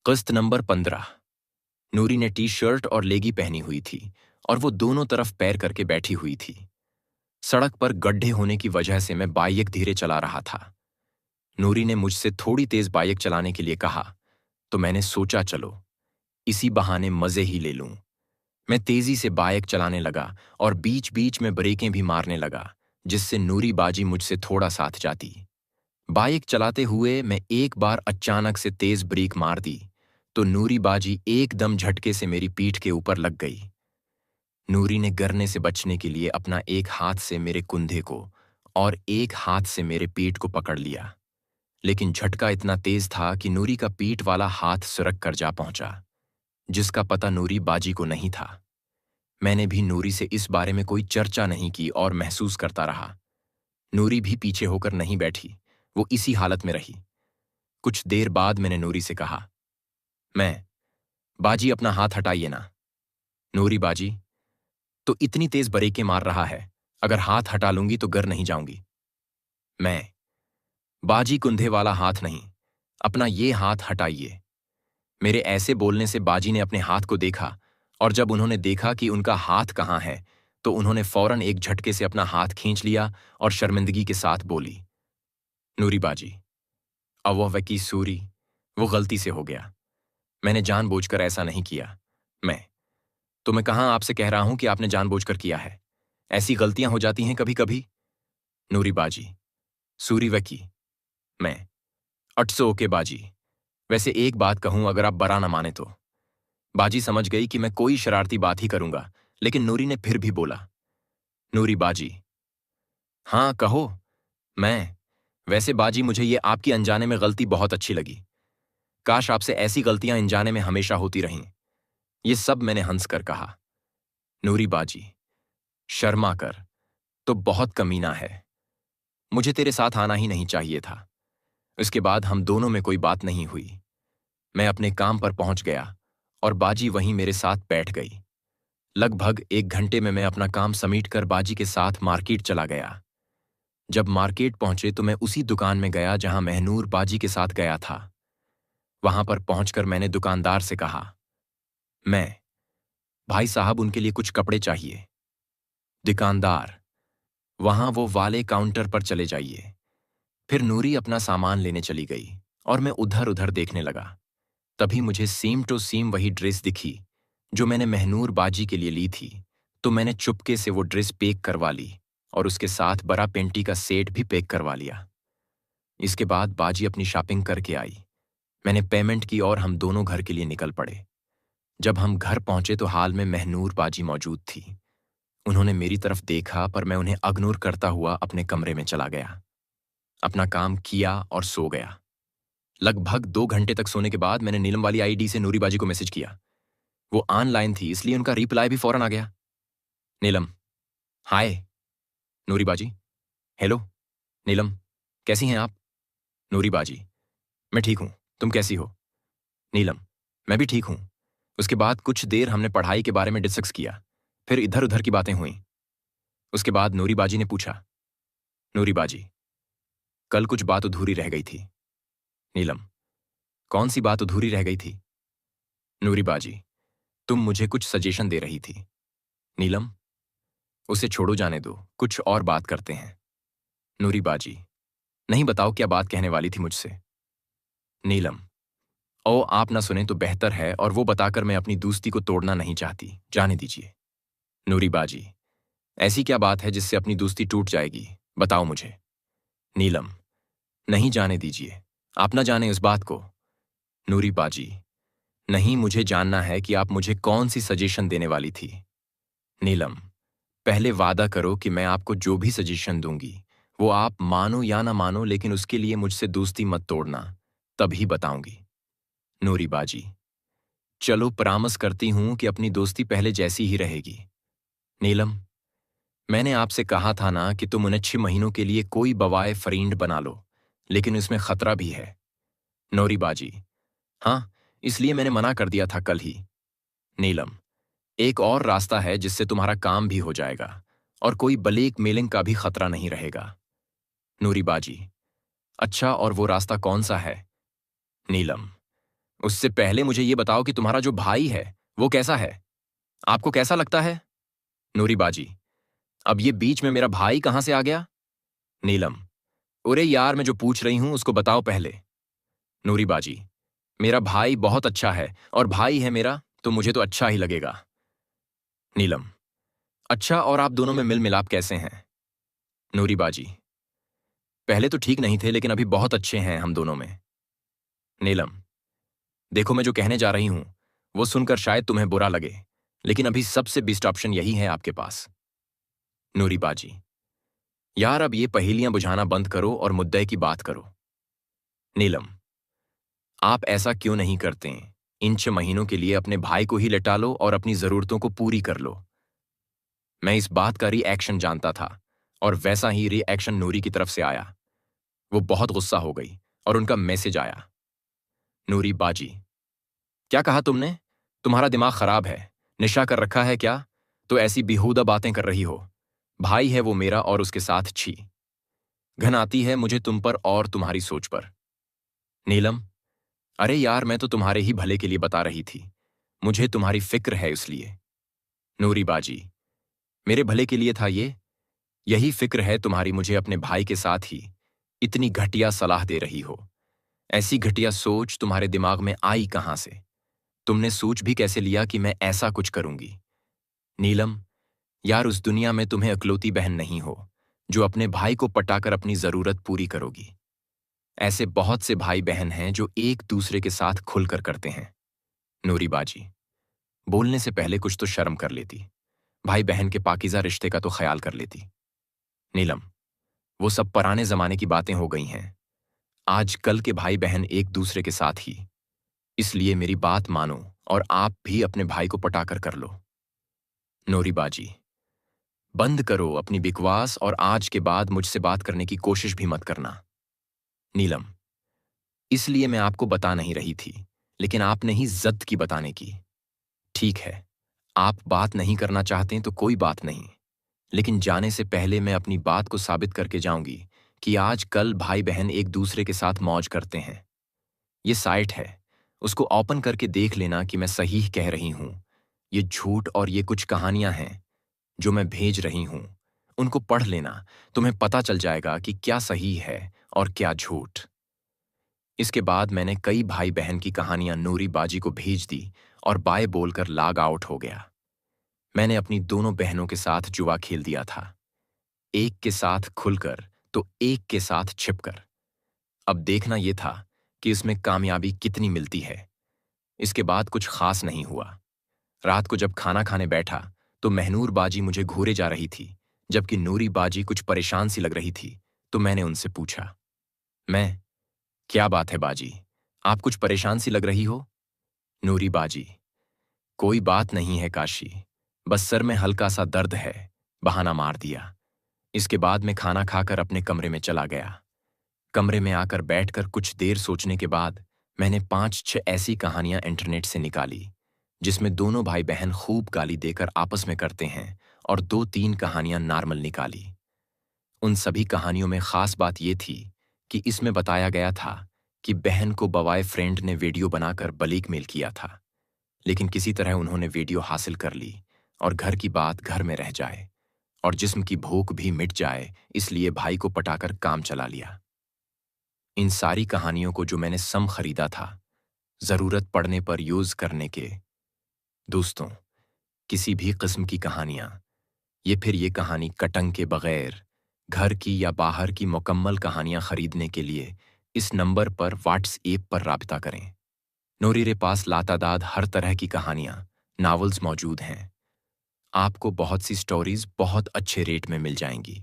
किस्त नंबर 15। नूरी ने T shirt और लेगी पहनी हुई थी और वो दोनों तरफ पैर करके बैठी हुई थी। सड़क पर गड्ढे होने की वजह से मैं बाइक धीरे चला रहा था। नूरी ने मुझसे थोड़ी तेज बाइक चलाने के लिए कहा, तो मैंने सोचा चलो इसी बहाने मजे ही ले लूं। मैं तेजी से बाइक चलाने लगा और बीच बीच में ब्रेकें भी मारने लगा, जिससे नूरी बाजी मुझसे थोड़ा साथ जाती। बाइक चलाते हुए मैं एक बार अचानक से तेज ब्रेक मार दी तो नूरी बाजी एकदम झटके से मेरी पीठ के ऊपर लग गई। नूरी ने गिरने से बचने के लिए अपना एक हाथ से मेरे कुंधे को और एक हाथ से मेरे पीठ को पकड़ लिया, लेकिन झटका इतना तेज था कि नूरी का पीठ वाला हाथ सुरक कर जा पहुंचा, जिसका पता नूरी बाजी को नहीं था। मैंने भी नूरी से इस बारे में कोई चर्चा नहीं की और महसूस करता रहा। नूरी भी पीछे होकर नहीं बैठी, वो इसी हालत में रही। कुछ देर बाद मैंने नूरी से कहा, मैं बाजी अपना हाथ हटाइए ना। नूरी बाजी, तो इतनी तेज ब्रेकें मार रहा है, अगर हाथ हटा लूंगी तो गिर नहीं जाऊंगी। मैं बाजी कुंधे वाला हाथ नहीं, अपना ये हाथ हटाइए। मेरे ऐसे बोलने से बाजी ने अपने हाथ को देखा और जब उन्होंने देखा कि उनका हाथ कहाँ है तो उन्होंने फौरन एक झटके से अपना हाथ खींच लिया और शर्मिंदगी के साथ बोली, नूरी बाजी, अवह वकी सूरी, वो गलती से हो गया। मैंने जानबूझकर ऐसा नहीं किया। मैं कहाँ आपसे कह रहा हूं कि आपने जानबूझकर किया है। ऐसी गलतियां हो जाती हैं कभी कभी। नूरी बाजी, सूरी वकी, मैं अटसो ओके बाजी। वैसे एक बात कहूं, अगर आप बरा न माने तो। बाजी समझ गई कि मैं कोई शरारती बात ही करूंगा, लेकिन नूरी ने फिर भी बोला, नूरी बाजी, हाँ कहो। मैं वैसे बाजी, मुझे ये आपकी अनजाने में गलती बहुत अच्छी लगी। काश आपसे ऐसी गलतियां अनजाने में हमेशा होती रहीं। ये सब मैंने हंसकर कहा। नूरी बाजी, शर्मा कर, तो बहुत कमीना है। मुझे तेरे साथ आना ही नहीं चाहिए था। इसके बाद हम दोनों में कोई बात नहीं हुई। मैं अपने काम पर पहुंच गया और बाजी वहीं मेरे साथ बैठ गई। लगभग 1 घंटे में मैं अपना काम समेटकर बाजी के साथ मार्केट चला गया। जब मार्केट पहुंचे तो मैं उसी दुकान में गया जहां महनूर बाजी के साथ गया था। वहां पर पहुंचकर मैंने दुकानदार से कहा, मैं भाई साहब, उनके लिए कुछ कपड़े चाहिए। दुकानदार, वहां वो वाले काउंटर पर चले जाइए। फिर नूरी अपना सामान लेने चली गई और मैं उधर उधर देखने लगा। तभी मुझे सेम टू सेम वही ड्रेस दिखी जो मैंने महनूर बाजी के लिए ली थी, तो मैंने चुपके से वो ड्रेस पैक करवा ली और उसके साथ बड़ा पेंटी का सेट भी पैक करवा लिया। इसके बाद बाजी अपनी शॉपिंग करके आई। मैंने पेमेंट की और हम दोनों घर के लिए निकल पड़े। जब हम घर पहुंचे तो हाल में महनूर बाजी मौजूद थी। उन्होंने मेरी तरफ देखा पर मैं उन्हें इग्नोर करता हुआ अपने कमरे में चला गया, अपना काम किया और सो गया। लगभग 2 घंटे तक सोने के बाद मैंने नीलम वाली आईडी से नूरी बाजी को मैसेज किया। वो ऑनलाइन थी इसलिए उनका रिप्लाई भी फौरन आ गया। नीलम, हाय। नूरी बाजी, हेलो। नीलम, कैसी हैं आप? नूरी बाजी, मैं ठीक हूं, तुम कैसी हो? नीलम, मैं भी ठीक हूं। उसके बाद कुछ देर हमने पढ़ाई के बारे में डिस्कस किया, फिर इधर उधर की बातें हुई। उसके बाद नूरी बाजी ने पूछा, नूरी बाजी, कल कुछ बात अधूरी रह गई थी। नीलम, कौन सी बात अधूरी रह गई थी? नूरी बाजी, तुम मुझे कुछ सजेशन दे रही थी। नीलम, उसे छोड़ो, जाने दो, कुछ और बात करते हैं। नूरी बाजी, नहीं, बताओ क्या बात कहने वाली थी मुझसे? नीलम, ओ आप ना सुने तो बेहतर है, और वो बताकर मैं अपनी दोस्ती को तोड़ना नहीं चाहती, जाने दीजिए। नूरी बाजी, ऐसी क्या बात है जिससे अपनी दोस्ती टूट जाएगी, बताओ मुझे। नीलम, नहीं, जाने दीजिए, आप ना जाने उस बात को। नूरी बाजी, नहीं, मुझे जानना है कि आप मुझे कौन सी सजेशन देने वाली थी। नीलम, पहले वादा करो कि मैं आपको जो भी सजेशन दूंगी वो आप मानो या ना मानो, लेकिन उसके लिए मुझसे दोस्ती मत तोड़ना, तभी बताऊंगी। नूरी बाजी, चलो प्रॉमिस करती हूं कि अपनी दोस्ती पहले जैसी ही रहेगी। नीलम, मैंने आपसे कहा था ना कि तुम उन्हें 6 महीनों के लिए कोई बवाए फरींड बना लो, लेकिन इसमें खतरा भी है। नूरी बाजी, हाँ, इसलिए मैंने मना कर दिया था कल ही। नीलम, एक और रास्ता है जिससे तुम्हारा काम भी हो जाएगा और कोई ब्लैक मेलिंग का भी खतरा नहीं रहेगा। नूरी बाजी, अच्छा, और वो रास्ता कौन सा है? नीलम, उससे पहले मुझे ये बताओ कि तुम्हारा जो भाई है वो कैसा है? आपको कैसा लगता है? नूरी बाजी, अब ये बीच में मेरा भाई कहां से आ गया? नीलम, अरे यार, मैं जो पूछ रही हूं उसको बताओ पहले। नूरी बाजी, मेरा भाई बहुत अच्छा है और भाई है मेरा तो मुझे तो अच्छा ही लगेगा। नीलम, अच्छा, और आप दोनों में मिल मिलाप कैसे हैं? नूरी बाजी, पहले तो ठीक नहीं थे लेकिन अभी बहुत अच्छे हैं हम दोनों में। नीलम, देखो, मैं जो कहने जा रही हूं वो सुनकर शायद तुम्हें बुरा लगे, लेकिन अभी सबसे बेस्ट ऑप्शन यही है आपके पास। नूरी बाजी, यार अब ये पहेलियां बुझाना बंद करो और मुद्दे की बात करो। नीलम, आप ऐसा क्यों नहीं करते? इन 6 महीनों के लिए अपने भाई को ही लटा लो और अपनी जरूरतों को पूरी कर लो। मैं इस बात का रिएक्शन जानता था और वैसा ही रिएक्शन नूरी की तरफ से आया। वो बहुत गुस्सा हो गई और उनका मैसेज आया। नूरी बाजी, क्या कहा तुमने? तुम्हारा दिमाग खराब है, निशा कर रखा है क्या? तो ऐसी बेहुदा बातें कर रही हो। भाई है वो मेरा और उसके साथ छी। घन आती है मुझे तुम पर और तुम्हारी सोच पर। नीलम, अरे यार, मैं तो तुम्हारे ही भले के लिए बता रही थी, मुझे तुम्हारी फिक्र है इसलिए। नूरी बाजी, मेरे भले के लिए था ये? यही फिक्र है तुम्हारी मुझे अपने भाई के साथ ही इतनी घटिया सलाह दे रही हो? ऐसी घटिया सोच तुम्हारे दिमाग में आई कहां से? तुमने सोच भी कैसे लिया कि मैं ऐसा कुछ करूंगी? नीलम, यार उस दुनिया में तुम्हें अकलौती बहन नहीं हो जो अपने भाई को पटाकर अपनी जरूरत पूरी करोगी। ऐसे बहुत से भाई बहन हैं जो एक दूसरे के साथ खुलकर करते हैं। नूरी बाजी, बोलने से पहले कुछ तो शर्म कर लेती। भाई बहन के पाकीज़ा रिश्ते का तो ख्याल कर लेती। नीलम, वो सब पुराने जमाने की बातें हो गई हैं। आज कल के भाई बहन एक दूसरे के साथ ही। इसलिए मेरी बात मानो और आप भी अपने भाई को पटाकर कर लो। नूरी बाजी, बंद करो अपनी बकवास और आज के बाद मुझसे बात करने की कोशिश भी मत करना। नीलम, इसलिए मैं आपको बता नहीं रही थी, लेकिन आपने ही जद की बताने की। ठीक है, आप बात नहीं करना चाहते तो कोई बात नहीं, लेकिन जाने से पहले मैं अपनी बात को साबित करके जाऊंगी कि आज कल भाई बहन एक दूसरे के साथ मौज करते हैं। ये साइट है, उसको ओपन करके देख लेना कि मैं सही कह रही हूं। ये झूठ और ये कुछ कहानियां हैं जो मैं भेज रही हूं, उनको पढ़ लेना। तुम्हें पता चल जाएगा कि क्या सही है और क्या झूठ। इसके बाद मैंने कई भाई बहन की कहानियां नूरी बाजी को भेज दी और बाय बोलकर लॉग आउट हो गया। मैंने अपनी दोनों बहनों के साथ जुआ खेल दिया था, एक के साथ खुलकर तो एक के साथ छिपकर। अब देखना यह था कि इसमें कामयाबी कितनी मिलती है। इसके बाद कुछ खास नहीं हुआ। रात को जब खाना खाने बैठा तो महनूर बाजी मुझे घूरे जा रही थी, जबकि नूरी बाजी कुछ परेशान सी लग रही थी। तो मैंने उनसे पूछा, मैं, क्या बात है बाजी, आप कुछ परेशान सी लग रही हो? नूरी बाजी, कोई बात नहीं है काशी, बस सर में हल्का सा दर्द है। बहाना मार दिया। इसके बाद मैं खाना खाकर अपने कमरे में चला गया। कमरे में आकर बैठकर कुछ देर सोचने के बाद मैंने 5-6 ऐसी कहानियां इंटरनेट से निकाली जिसमें दोनों भाई बहन खूब गाली देकर आपस में करते हैं, और 2-3 कहानियां नॉर्मल निकाली। उन सभी कहानियों में खास बात यह थी कि इसमें बताया गया था कि बहन को बवाए फ्रेंड ने वीडियो बनाकर ब्लैकमेल किया था, लेकिन किसी तरह उन्होंने वीडियो हासिल कर ली और घर की बात घर में रह जाए और जिस्म की भूख भी मिट जाए, इसलिए भाई को पटाकर काम चला लिया। इन सारी कहानियों को जो मैंने सम खरीदा था, जरूरत पड़ने पर यूज करने के। दोस्तों, किसी भी किस्म की कहानियां, फिर ये कहानी कटंग के बगैर घर की या बाहर की मुकम्मल कहानियां खरीदने के लिए इस नंबर पर व्हाट्सएप पर राब्ता करें। नूरी पास लातादाद हर तरह की कहानियां, नॉवेल्स मौजूद हैं। आपको बहुत सी स्टोरीज बहुत अच्छे रेट में मिल जाएंगी।